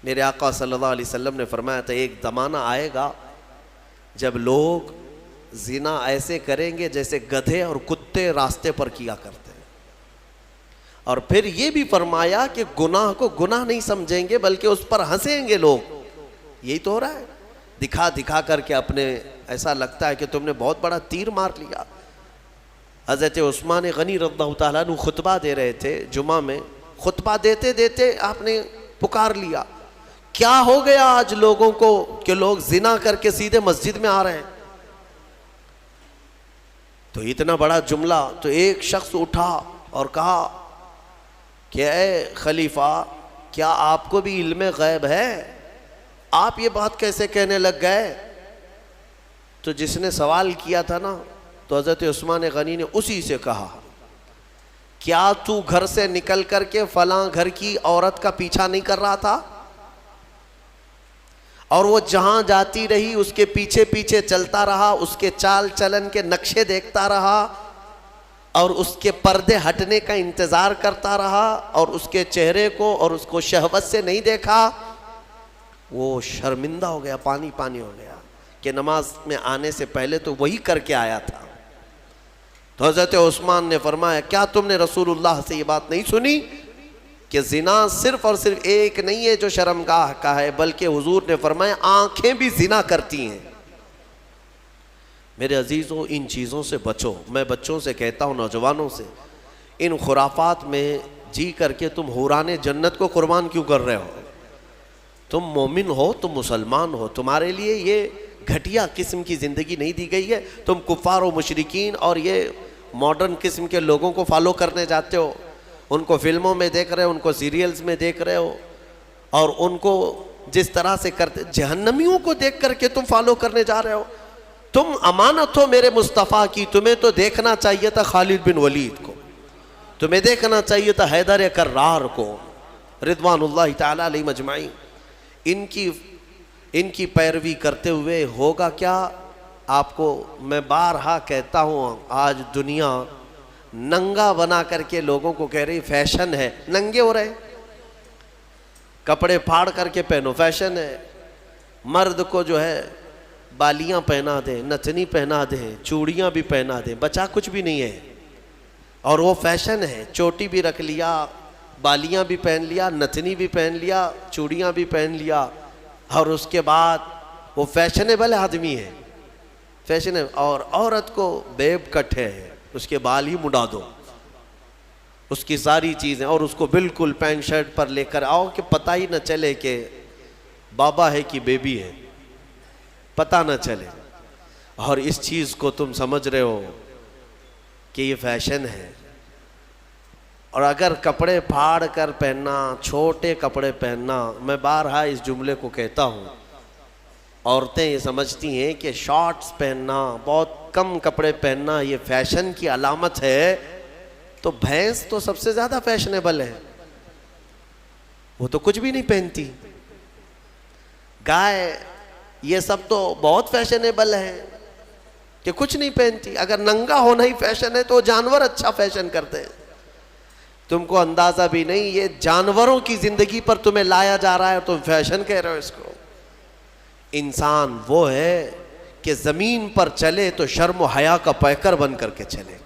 मेरे आका सल्लल्लाहु अलैहि वसल्लम ने फरमाया था, एक ज़माना आएगा जब लोग जिना ऐसे करेंगे जैसे गधे और कुत्ते रास्ते पर किया करते हैं। और फिर ये भी फरमाया कि गुनाह को गुनाह नहीं समझेंगे बल्कि उस पर हंसेंगे लोग। यही तो हो रहा है, दिखा दिखा करके अपने ऐसा लगता है कि तुमने बहुत बड़ा तीर मार लिया। हज़रत उस्मान गनी रज़ियल्लाहु ताला अन्हु खुतबा दे रहे थे जुमा में, खुतबा देते देते आपने पुकार लिया, क्या हो गया आज लोगों को कि लोग जिना करके सीधे मस्जिद में आ रहे हैं। तो इतना बड़ा जुमला, तो एक शख्स उठा और कहा कि ए खलीफा, क्या आपको भी इल्म गैब है, आप ये बात कैसे कहने लग गए। तो जिसने सवाल किया था ना, तो हज़रत उस्मान गनी ने उसी से कहा, क्या तू घर से निकल करके फलां घर की औरत का पीछा नहीं कर रहा था, और वो जहां जाती रही उसके पीछे पीछे चलता रहा, उसके चाल चलन के नक्शे देखता रहा और उसके पर्दे हटने का इंतज़ार करता रहा और उसके चेहरे को और उसको शहवत से नहीं देखा। वो शर्मिंदा हो गया, पानी पानी हो गया कि नमाज में आने से पहले तो वही करके आया था। तो हज़रत उस्मान ने फरमाया, क्या तुमने रसूलुल्लाह से ये बात नहीं सुनी कि जिना सिर्फ और सिर्फ एक नहीं है जो शर्मगाह का है, बल्कि हुजूर ने फरमाया आंखें भी जिना करती हैं। मेरे अजीज़ों, इन चीज़ों से बचो। मैं बच्चों से कहता हूँ, नौजवानों से, इन खुराफात में जी करके तुम हुराने जन्नत को कुर्बान क्यों कर रहे हो। तुम मोमिन हो, तुम मुसलमान हो, तुम्हारे लिए ये घटिया किस्म की ज़िंदगी नहीं दी गई है। तुम कुफ़ार और मुशरिकीन और ये मॉडर्न किस्म के लोगों को फॉलो करने जाते हो, उनको फिल्मों में देख रहे हो, उनको सीरियल्स में देख रहे हो, और उनको जिस तरह से करते, जहन्नमियों को देख करके तुम फॉलो करने जा रहे हो। तुम अमानत हो मेरे मुस्तफ़ा की, तुम्हें तो देखना चाहिए था खालिद बिन वलीद को, तुम्हें देखना चाहिए था हैदर कर्रार को, रिदवानुल्लाह ताला अलैहि मजमाइन। इनकी पैरवी करते हुए होगा क्या। आपको मैं बारहा कहता हूँ, आज दुनिया नंगा बना करके लोगों को कह रही फैशन है, नंगे हो रहे, कपड़े फाड़ करके पहनो, फैशन है। मर्द को जो है बालियां पहना दे, नथनी पहना दे, चूड़ियां भी पहना दे, बचा कुछ भी नहीं है, और वो फैशन है। चोटी भी रख लिया, बालियां भी पहन लिया, नथनी भी पहन लिया, चूड़ियां भी पहन लिया, और उसके बाद वो फैशनेबल आदमी है, फैशन है। और औरत को बेब कट है, उसके बाल ही मुड़ा दो, उसकी सारी चीज़ें, और उसको बिल्कुल पैंट शर्ट पर लेकर आओ कि पता ही न चले कि बाबा है कि बेबी है, पता न चले। और इस चीज़ को तुम समझ रहे हो कि ये फैशन है। और अगर कपड़े फाड़ कर पहनना, छोटे कपड़े पहनना, मैं बारहा इस जुमले को कहता हूँ, औरतें ये समझती हैं कि शॉर्ट्स पहनना, बहुत कम कपड़े पहनना ये फैशन की अलामत है। तो भैंस तो सबसे ज़्यादा फैशनेबल है, वो तो कुछ भी नहीं पहनती। गाय, ये सब तो बहुत फैशनेबल है कि कुछ नहीं पहनती। अगर नंगा होना ही फैशन है तो जानवर अच्छा फैशन करते हैं। तुमको अंदाजा भी नहीं, ये जानवरों की जिंदगी पर तुम्हें लाया जा रहा है, तुम फैशन कह रहे हो इसको। इंसान वो है कि जमीन पर चले तो शर्म हया का पैकर बन करके चले।